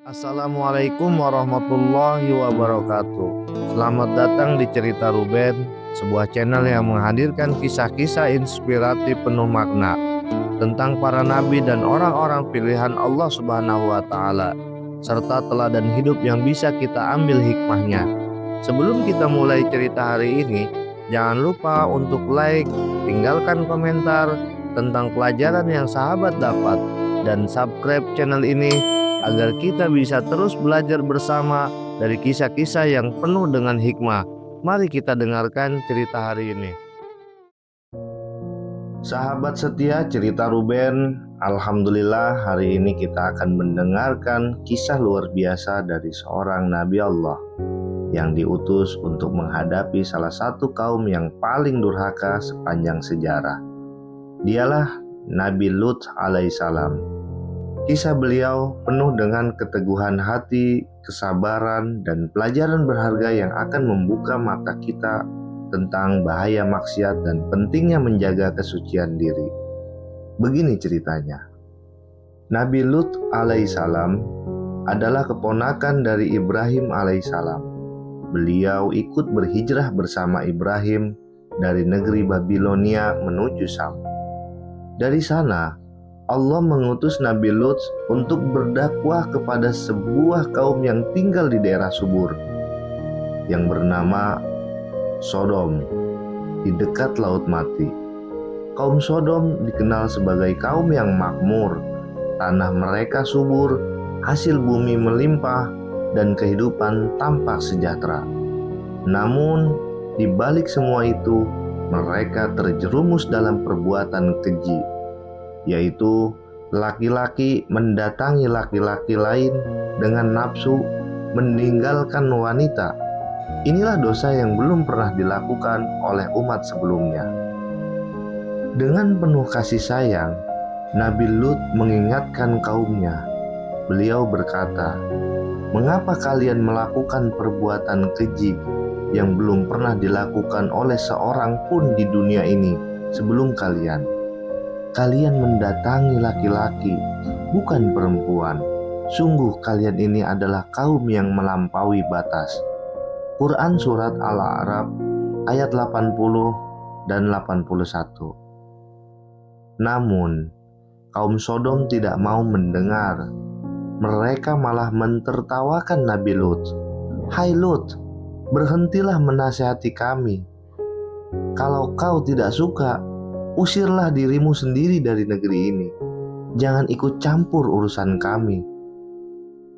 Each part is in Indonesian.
Assalamualaikum warahmatullahi wabarakatuh. Selamat datang di Cerita Ruben, sebuah channel yang menghadirkan kisah-kisah inspiratif penuh makna tentang para nabi dan orang-orang pilihan Allah Subhanahu wa taala, serta teladan hidup yang bisa kita ambil hikmahnya. Sebelum kita mulai cerita hari ini, jangan lupa untuk like, tinggalkan komentar tentang pelajaran yang sahabat dapat, dan subscribe channel ini agar kita bisa terus belajar bersama dari kisah-kisah yang penuh dengan hikmah. Mari kita dengarkan cerita hari ini. Sahabat setia Cerita Ruben, alhamdulillah hari ini kita akan mendengarkan kisah luar biasa dari seorang Nabi Allah yang diutus untuk menghadapi salah satu kaum yang paling durhaka sepanjang sejarah. Dialah Nabi Lut alaihissalam. Kisah beliau penuh dengan keteguhan hati, kesabaran, dan pelajaran berharga yang akan membuka mata kita tentang bahaya maksiat dan pentingnya menjaga kesucian diri. Begini ceritanya. Nabi Lut alaihissalam adalah keponakan dari Ibrahim alaihissalam. Beliau ikut berhijrah bersama Ibrahim dari negeri Babilonia menuju Sam. Dari sana, Allah mengutus Nabi Lut untuk berdakwah kepada sebuah kaum yang tinggal di daerah subur yang bernama Sodom di dekat Laut Mati. Kaum Sodom dikenal sebagai kaum yang makmur, tanah mereka subur, hasil bumi melimpah, dan kehidupan tampak sejahtera. Namun, di balik semua itu, mereka terjerumus dalam perbuatan keji, yaitu laki-laki mendatangi laki-laki lain dengan nafsu, meninggalkan wanita. Inilah dosa yang belum pernah dilakukan oleh umat sebelumnya. Dengan penuh kasih sayang, Nabi Lut mengingatkan kaumnya. Beliau berkata, "Mengapa kalian melakukan perbuatan keji yang belum pernah dilakukan oleh seorang pun di dunia ini sebelum kalian? Kalian mendatangi laki-laki, bukan perempuan. Sungguh kalian ini adalah kaum yang melampaui batas." Quran Surat Al-A'raf ayat 80 dan 81. Namun, kaum Sodom tidak mau mendengar. Mereka malah mentertawakan Nabi Lut. "Hai Lut, berhentilah menasihati kami. Kalau kau tidak suka, usirlah dirimu sendiri dari negeri ini. Jangan ikut campur urusan kami."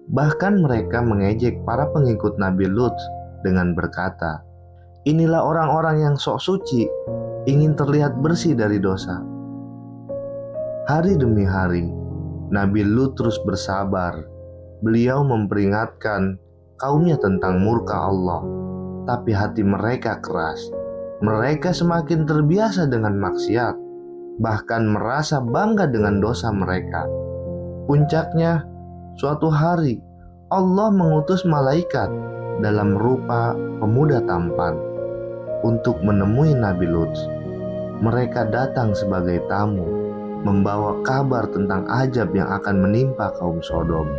Bahkan mereka mengejek para pengikut Nabi Lut dengan berkata, "Inilah orang-orang yang sok suci, ingin terlihat bersih dari dosa." Hari demi hari, Nabi Lut terus bersabar. Beliau memperingatkan kaumnya tentang murka Allah, tapi hati mereka keras. Mereka semakin terbiasa dengan maksiat, bahkan merasa bangga dengan dosa mereka. Puncaknya, suatu hari Allah mengutus malaikat dalam rupa pemuda tampan untuk menemui Nabi Lut. Mereka datang sebagai tamu, membawa kabar tentang ajab yang akan menimpa kaum Sodom.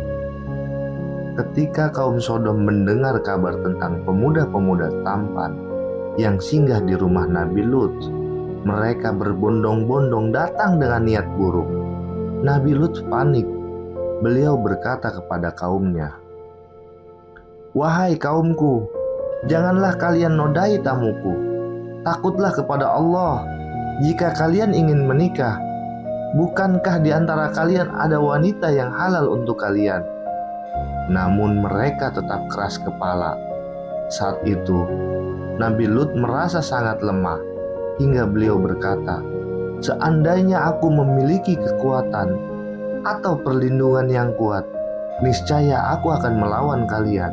Ketika kaum Sodom mendengar kabar tentang pemuda-pemuda tampan yang singgah di rumah Nabi Lut, mereka berbondong-bondong datang dengan niat buruk. Nabi Lut panik. Beliau berkata kepada kaumnya, "Wahai kaumku, janganlah kalian nodai tamuku. Takutlah kepada Allah jika kalian ingin menikah. Bukankah di antara kalian ada wanita yang halal untuk kalian?" Namun mereka tetap keras kepala. Saat itu, Nabi Lut merasa sangat lemah, hingga beliau berkata, "Seandainya aku memiliki kekuatan atau perlindungan yang kuat, niscaya aku akan melawan kalian."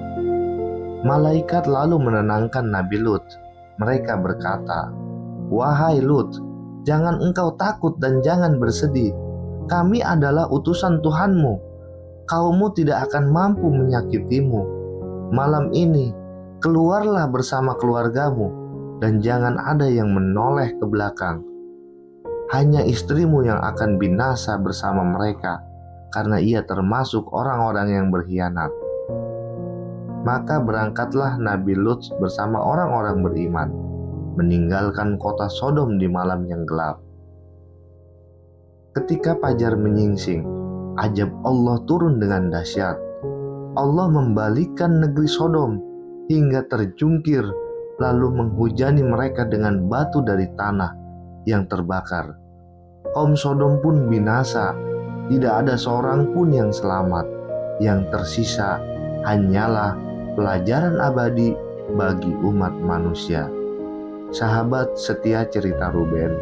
Malaikat lalu menenangkan Nabi Lut. Mereka berkata, "Wahai Lut, jangan engkau takut dan jangan bersedih. Kami adalah utusan Tuhanmu. Kaummu tidak akan mampu menyakitimu. Malam ini, keluarlah bersama keluargamu dan jangan ada yang menoleh ke belakang. Hanya istrimu yang akan binasa bersama mereka. karena ia termasuk orang-orang yang berkhianat. Maka berangkatlah Nabi Lut bersama orang-orang beriman, meninggalkan kota Sodom di malam yang gelap. Ketika fajar menyingsing, ajab Allah turun dengan dahsyat. Allah membalikkan negeri Sodom hingga terjungkir, lalu menghujani mereka dengan batu dari tanah yang terbakar. Kaum Sodom pun binasa, tidak ada seorang pun yang selamat. Yang tersisa hanyalah pelajaran abadi bagi umat manusia. Sahabat setia cerita Ruben,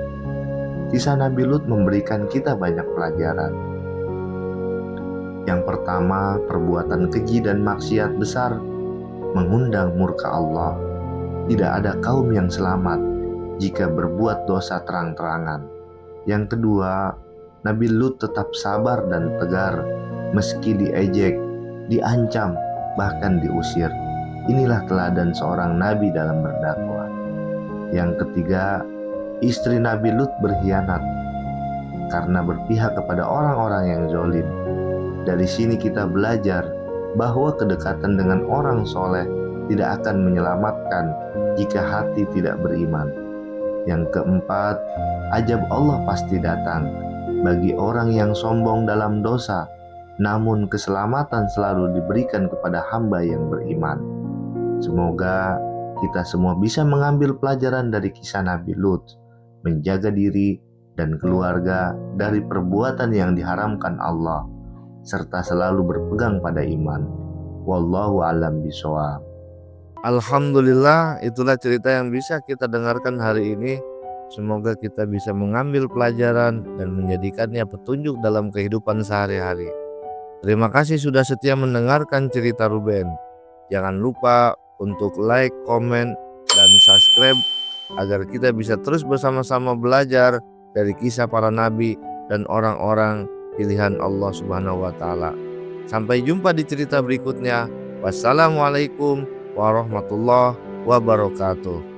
kisah Nabi Lut memberikan kita banyak pelajaran. Yang pertama, perbuatan keji dan maksiat besar mengundang murka Allah. Tidak ada kaum yang selamat jika berbuat dosa terang-terangan. Yang kedua, Nabi Lut tetap sabar dan tegar meski diejek, diancam, bahkan diusir. Inilah teladan seorang nabi dalam berdakwah. Yang ketiga, istri Nabi Lut berkhianat karena berpihak kepada orang-orang yang zalim. Dari sini kita belajar bahwa kedekatan dengan orang soleh tidak akan menyelamatkan jika hati tidak beriman. Yang keempat, ajab Allah pasti datang bagi orang yang sombong dalam dosa, namun keselamatan selalu diberikan kepada hamba yang beriman. Semoga kita semua bisa mengambil pelajaran dari kisah Nabi Lut, menjaga diri dan keluarga dari perbuatan yang diharamkan Allah, serta selalu berpegang pada iman. Wallahu a'lam bishawab. Alhamdulillah, itulah cerita yang bisa kita dengarkan hari ini. Semoga kita bisa mengambil pelajaran dan menjadikannya petunjuk dalam kehidupan sehari-hari. Terima kasih sudah setia mendengarkan cerita Ruben. Jangan lupa untuk like, komen, dan subscribe agar kita bisa terus bersama-sama belajar dari kisah para nabi dan orang-orang pilihan Allah Subhanahu wa Ta'ala. Sampai jumpa di cerita berikutnya. Wassalamualaikum warahmatullahi wabarakatuh.